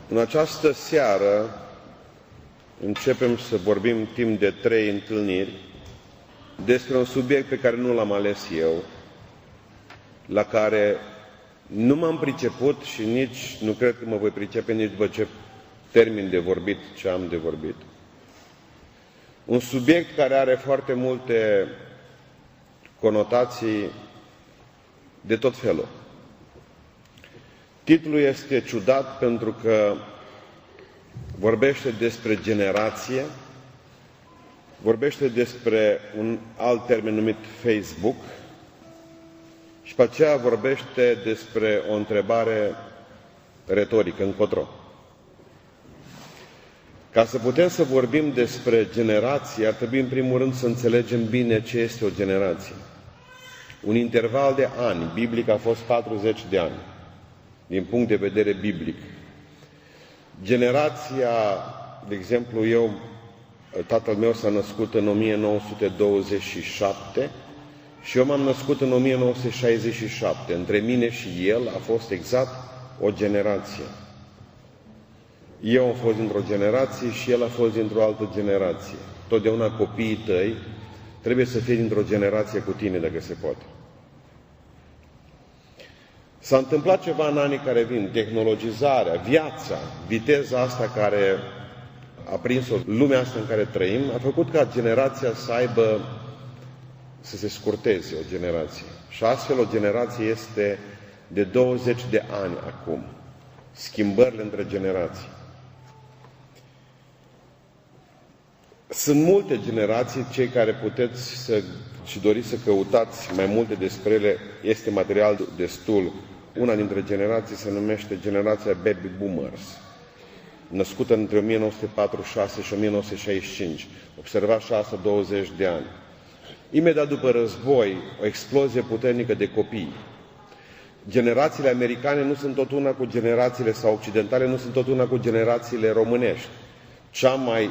În această seară începem să vorbim timp de 3 întâlniri despre un subiect pe care nu l-am ales eu, la care nu m-am priceput și nici nu cred că mă voi pricepe nici după ce termin de vorbit ce am de vorbit. Un subiect care are foarte multe conotații de tot felul. Titlul este ciudat pentru că vorbește despre generație, vorbește despre un alt termen numit Facebook și pe aceea vorbește despre o întrebare retorică, încotro. Ca să putem să vorbim despre generație, ar trebui în primul rând să înțelegem bine ce este o generație. Un interval de ani, biblic a fost 40 de ani, din punct de vedere biblic. Generația, de exemplu, tatăl meu s-a născut în 1927 și eu m-am născut în 1967. Între mine și el a fost exact o generație. Eu am fost dintr-o generație și el a fost dintr-o altă generație. Totdeauna copiii tăi trebuie să fie dintr-o generație cu tine, dacă se poate. S-a întâmplat ceva în anii care vin, tehnologizarea, viața, viteza asta care a prins-o, lumea asta în care trăim, a făcut ca generația să se scurteze o generație. Și astfel o generație este de 20 de ani acum. Schimbările între generații. Sunt multe generații, cei care puteți și doriți să căutați mai multe despre ele, este material destul. Una dintre generații se numește generația Baby Boomers, născută între 1946 și 1965, observați 6-20 de ani. Imediat după război, o explozie puternică de copii. Generațiile americane nu sunt tot una cu generațiile, sau occidentale nu sunt tot una cu generațiile românești. Cea mai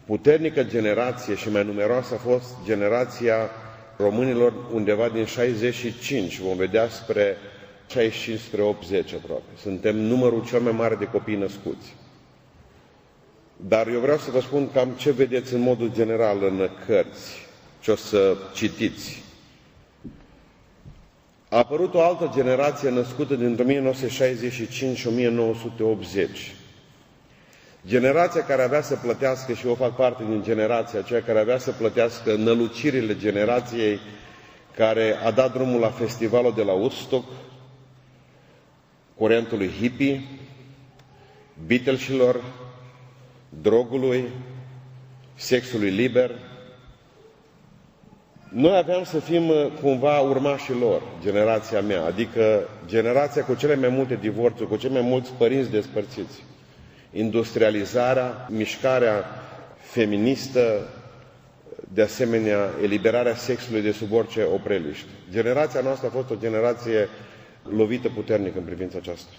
puternică generație și mai numeroasă a fost generația românilor undeva din 65, vom vedea spre 65 spre 80 aproape. Suntem numărul cel mai mare de copii născuți. Dar eu vreau să vă spun cam ce vedeți în modul general în cărți, ce o să citiți. A apărut o altă generație născută dintre 1965 și 1980. Generația care avea să plătească, și eu fac parte din generația aceea care avea să plătească nălucirile generației care a dat drumul la festivalul de la Woodstock, curentului hippie, Beatlesilor, drogului, sexului liber. Noi aveam să fim cumva urmașii lor, generația mea, adică generația cu cele mai multe divorțuri, cu cei mai mulți părinți despărțiți. Industrializarea, mișcarea feministă, de asemenea, eliberarea sexului de sub orice opreliște. Generația noastră a fost o generație lovită puternic în privința aceasta.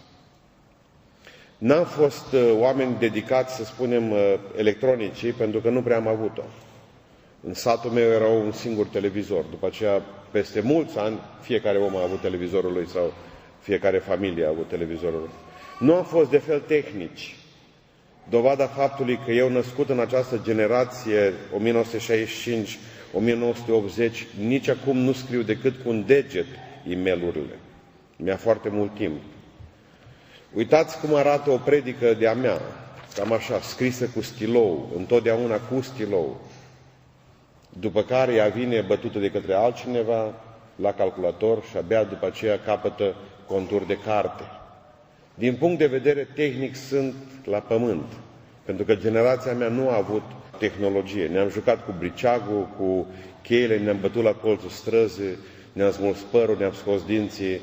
N-am fost oameni dedicați, să spunem, electronicii, pentru că nu prea am avut-o. În satul meu era un singur televizor. După aceea, peste mulți ani, fiecare om a avut televizorul lui sau fiecare familie a avut televizorul lui. Nu am fost de fel tehnici. Dovada faptului că eu, născut în această generație, 1965-1980, nici acum nu scriu decât cu un deget e-mail-urile. Mi-a foarte mult timp. Uitați cum arată o predică de-a mea, cam așa, scrisă cu stilou, întotdeauna cu stilou, după care ea vine bătută de către altcineva la calculator și abia după aceea capătă conturi de carte. Din punct de vedere tehnic sunt la pământ, pentru că generația mea nu a avut tehnologie. Ne-am jucat cu briceagul, cu cheile, ne-am bătut la colțul străzii, ne-am smuls părul, ne-am scos dinții,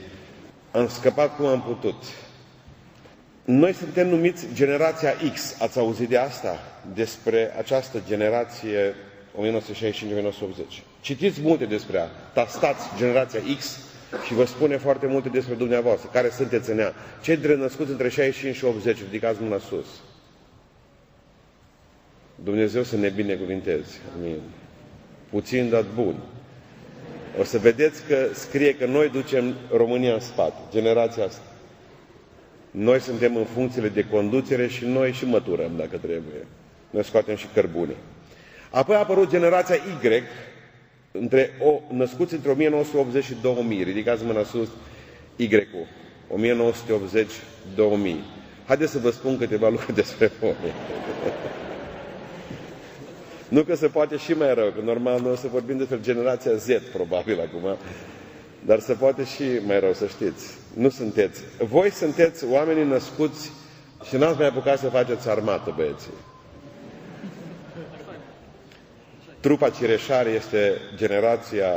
am scăpat cum am putut. Noi suntem numiți generația X. Ați auzit de asta? Despre această generație 1965-1980. Citiți multe despre ea. Tastați generația X și vă spune foarte multe despre dumneavoastră. Care sunteți în ea? Cei dintre născuți între 65 și 80, ridicați mâna sus. Dumnezeu să ne binecuvinteze. Amin. Puțin, dar bun. O să vedeți că scrie că noi ducem România în spate, generația asta. Noi suntem în funcțiile de conducere și noi și măturăm dacă trebuie. Noi scoatem și cărbune. Apoi a apărut generația Y, născuți între 1980 și 2000. Ridicați mâna sus, Y-ul. 1980-2000. Haideți să vă spun câteva lucruri despre voi. Nu că se poate și mai rău, că normal noi o să vorbim despre generația Z, probabil acum, dar se poate și mai rău, să știți. Nu sunteți. Voi sunteți oamenii născuți și n-ați mai apucat să faceți armată, băieții. Trupa Cireșari este generația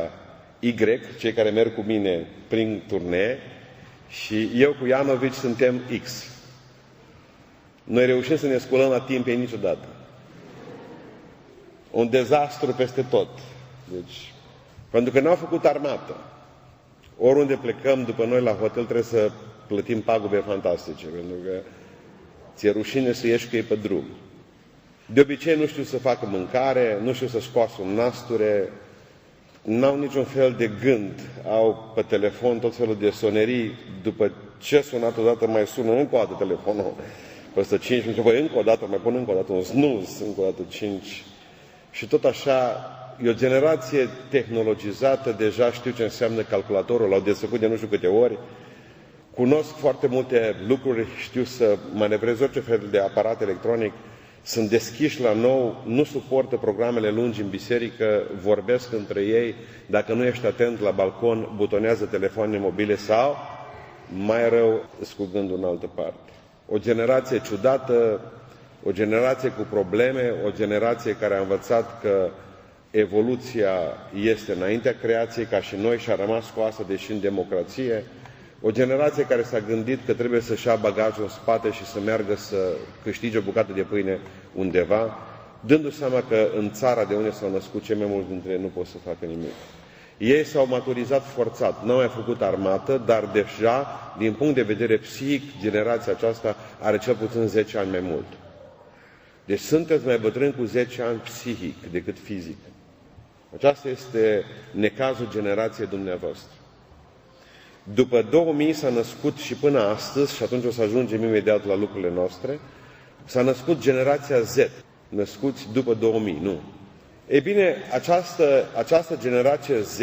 Y, cei care merg cu mine prin turnee, și eu cu Ianovici suntem X. Noi reușim să ne sculăm la timp ei niciodată. Un dezastru peste tot. Deci, pentru că n-au făcut armată. Oriunde plecăm după noi la hotel trebuie să plătim pagube fantastice, pentru că ți-e rușine să ieși cu ei pe drum. De obicei nu știu să facă mâncare, nu știu să scoasă un nasture, n-au niciun fel de gând, au pe telefon tot felul de sonerii, după ce sunat odată mai sună încă o dată telefonul, peste 5 minute, păi încă o dată, mai pun încă o dată un snooze, încă o dată 5. Și tot așa, e o generație tehnologizată, deja știu ce înseamnă calculatorul, l-au desfăcut de nu știu câte ori, cunosc foarte multe lucruri, știu să manevrez orice fel de aparat electronic, sunt deschiși la nou, nu suportă programele lungi în biserică, vorbesc între ei, dacă nu ești atent la balcon, butonează telefoane mobile sau, mai rău, cu gândul în altă parte. O generație ciudată, o generație cu probleme, o generație care a învățat că evoluția este înaintea creației, ca și noi, și a rămas scoasă, deși în democrație. O generație care s-a gândit că trebuie să-și ia bagajul în spate și să meargă să câștige o bucată de pâine undeva, dându-și seama că în țara de unde s-au născut cei mai mulți dintre ei nu pot să facă nimic. Ei s-au maturizat forțat, n-au mai făcut armată, dar deja, din punct de vedere psihic, generația aceasta are cel puțin 10 ani mai mult. Deci sunteți mai bătrâni cu 10 ani psihic decât fizic. Aceasta este necazul generației dumneavoastră. După 2000 s-a născut și până astăzi, și atunci o să ajungem imediat la lucrurile noastre, s-a născut generația Z, născuți după 2000, nu. Ei bine, această generație Z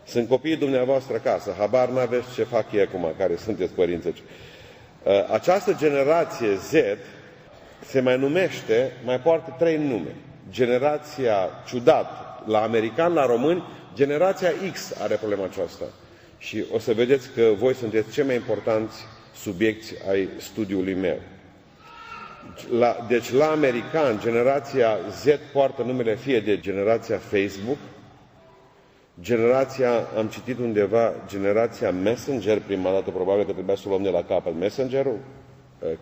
sunt copiii dumneavoastră acasă, habar n-aveți ce fac ei acum, care sunteți părinți. Această generație Z se mai numește, mai poartă 3 nume. Generația ciudat, la american, la români, generația X are problema aceasta. Și o să vedeți că voi sunteți cei mai importanți subiecti ai studiului meu. Deci la american, generația Z poartă numele fie de generația Facebook, generația, am citit undeva, generația Messenger, prima dată probabil că trebuia să o luăm de la capăt, Messenger-ul,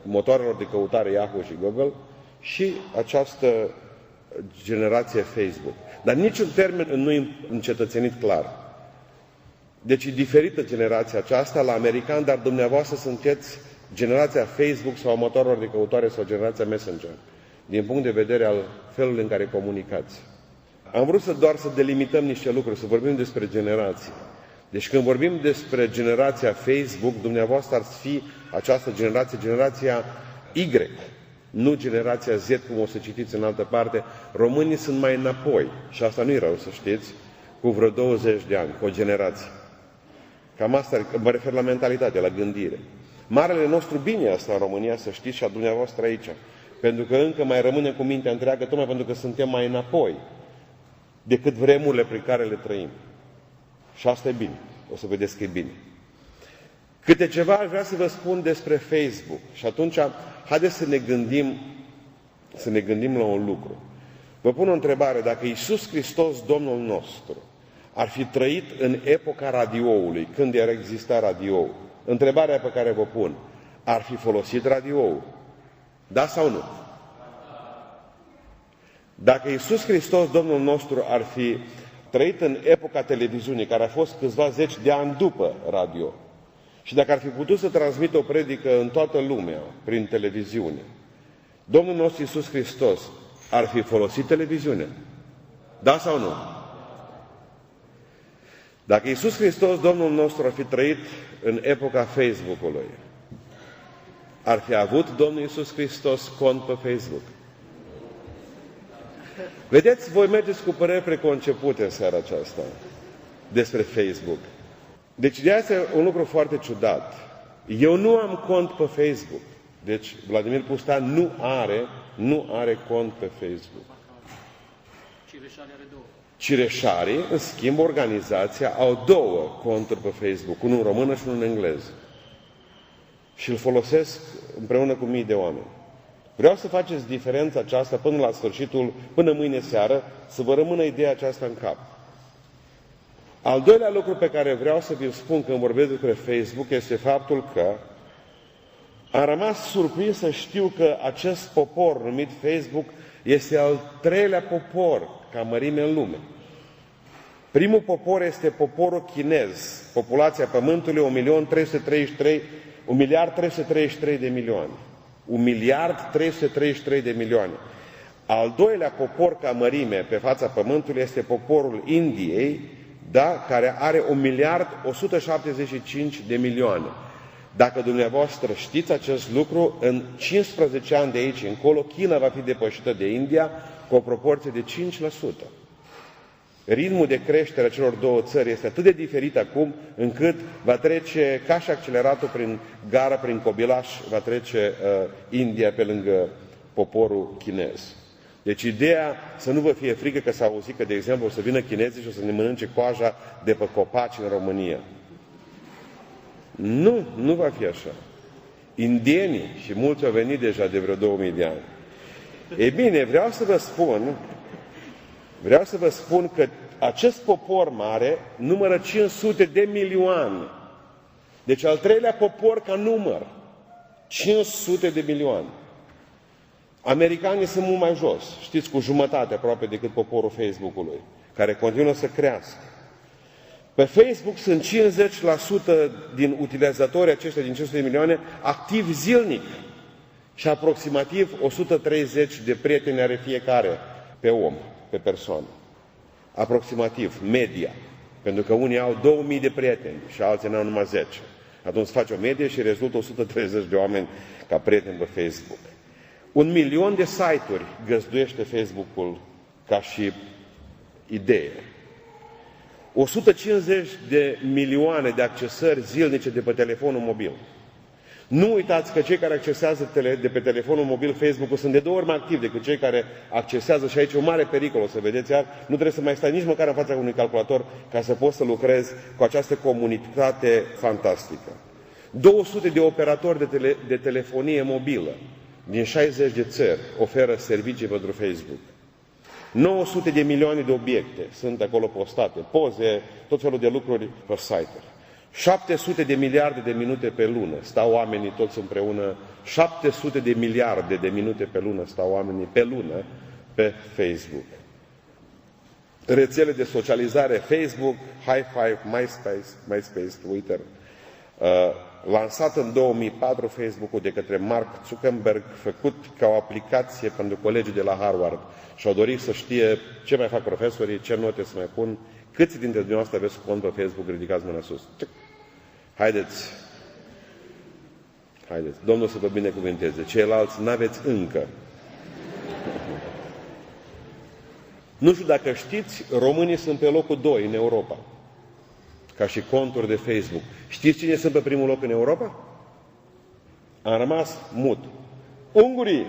motoarelor de căutare Yahoo și Google, și această generație Facebook. Dar niciun termen nu e încetățenit clar. Deci e diferită generația aceasta la american, dar dumneavoastră sunteți generația Facebook sau motoarelor de căutare sau generația Messenger, din punct de vedere al felului în care comunicați. Am vrut doar să delimităm niște lucruri, să vorbim despre generații. Deci când vorbim despre generația Facebook, dumneavoastră ar fi această generație, generația Y, nu generația Z, cum o să citiți în altă parte. Românii sunt mai înapoi, și asta nu-i rău, să știți, cu vreo 20 de ani, cu o generație. Cam asta, mă refer la mentalitate, la gândire. Marele nostru bine asta în România, să știți, și a dumneavoastră aici. Pentru că încă mai rămâne cu mintea întreagă, tocmai pentru că suntem mai înapoi decât vremurile prin care le trăim. Și asta e bine. O să vedeți că e bine. Câte ceva aș vrea să vă spun despre Facebook. Și atunci, haideți să ne gândim la un lucru. Vă pun o întrebare. Dacă Iisus Hristos, Domnul nostru, ar fi trăit în epoca radioului, când era exista radioul, întrebarea pe care vă pun, ar fi folosit radioul? Da sau nu? Dacă Iisus Hristos, Domnul nostru, ar fi trăit în epoca televiziunii, care a fost câțiva zeci de ani după radio, și dacă ar fi putut să transmită o predică în toată lumea, prin televiziune, Domnul nostru Iisus Hristos ar fi folosit televiziunea? Da sau nu? Dacă Iisus Hristos, Domnul nostru, ar fi trăit în epoca Facebook-ului, ar fi avut Domnul Iisus Hristos cont pe Facebook? Vedeți, voi mergeți cu păreri preconcepute în seara aceasta despre Facebook. Deci de asta e un lucru foarte ciudat. Eu nu am cont pe Facebook. Deci Vladimir Pustan nu are cont pe Facebook. Cireșari are 2. Cireșarii, în schimb, organizația, au 2 conturi pe Facebook, unul în română și unul în engleză. Și îl folosesc împreună cu mii de oameni. Vreau să faceți diferența aceasta până la sfârșitul, până mâine seară, să vă rămână ideea aceasta în cap. Al doilea lucru pe care vreau să vi-l spun când vorbesc despre Facebook este faptul că am rămas surprins să știu că acest popor numit Facebook este al 3-lea popor ca mărime în lume. Primul popor este poporul chinez, populația Pământului 1.333 de milioane. 1.333 de milioane. Al doilea popor ca mărime pe fața Pământului este poporul Indiei, da, care are 1.175 de milioane. Dacă dumneavoastră știți acest lucru, în 15 ani de aici încolo, China va fi depășită de India cu o proporție de 5%. Ritmul de creștere a celor 2 țări este atât de diferit acum, încât va trece, ca și acceleratul prin gara, prin cobilaș, va trece India pe lângă poporul chinez. Deci ideea să nu vă fie frică că s-a auzit că, de exemplu, o să vină chinezii și o să ne mănânce coaja de pe copaci în România. Nu va fi așa. Indienii, și mulți au venit deja de vreo 2000 de ani. E bine, vreau să vă spun că acest popor mare numără 500 de milioane. Deci al 3-lea popor ca număr. 500 de milioane. Americanii sunt mult mai jos, știți, cu jumătate aproape decât poporul Facebook-ului, care continuă să crească. Pe Facebook sunt 50% din utilizatorii aceștia din 500 de milioane activi zilnic și aproximativ 130 de prieteni are fiecare pe om, pe persoană. Aproximativ, media. Pentru că unii au 2000 de prieteni și alții n-au numai 10. Atunci faci o medie și rezultă 130 de oameni ca prieteni pe Facebook. 1 milion de site-uri găzduiește Facebook-ul ca și idee. 150 de milioane de accesări zilnice de pe telefonul mobil. Nu uitați că cei care accesează de pe telefonul mobil Facebook-ul sunt de 2 ori mai activi decât cei care accesează, și aici e un mare pericol, o să vedeți, iar nu trebuie să mai stai nici măcar în fața unui calculator ca să poți să lucrezi cu această comunitate fantastică. 200 de operatori de telefonie mobilă din 60 de țări oferă servicii pentru Facebook. 900 de milioane de obiecte sunt acolo postate, poze, tot felul de lucruri pe site-uri. 700 de miliarde de minute pe lună stau oamenii toți împreună, 700 de miliarde de minute pe lună stau oamenii pe lună pe Facebook. Rețele de socializare Facebook, High Five, MySpace, Twitter. Lansat în 2004 Facebook-ul de către Mark Zuckerberg, făcut ca o aplicație pentru colegii de la Harvard și au dorit să știe ce mai fac profesorii, ce note să mai pun. Câți dintre dumneavoastră aveți cont pe Facebook? Ridicați mâna sus. Haideți. Domnul să vă binecuvânteze. Ceilalți n-aveți încă. Nu știu dacă știți, românii sunt pe locul 2 în Europa, ca și conturi de Facebook. Știți cine sunt pe primul loc în Europa? Am rămas mut. Ungurii!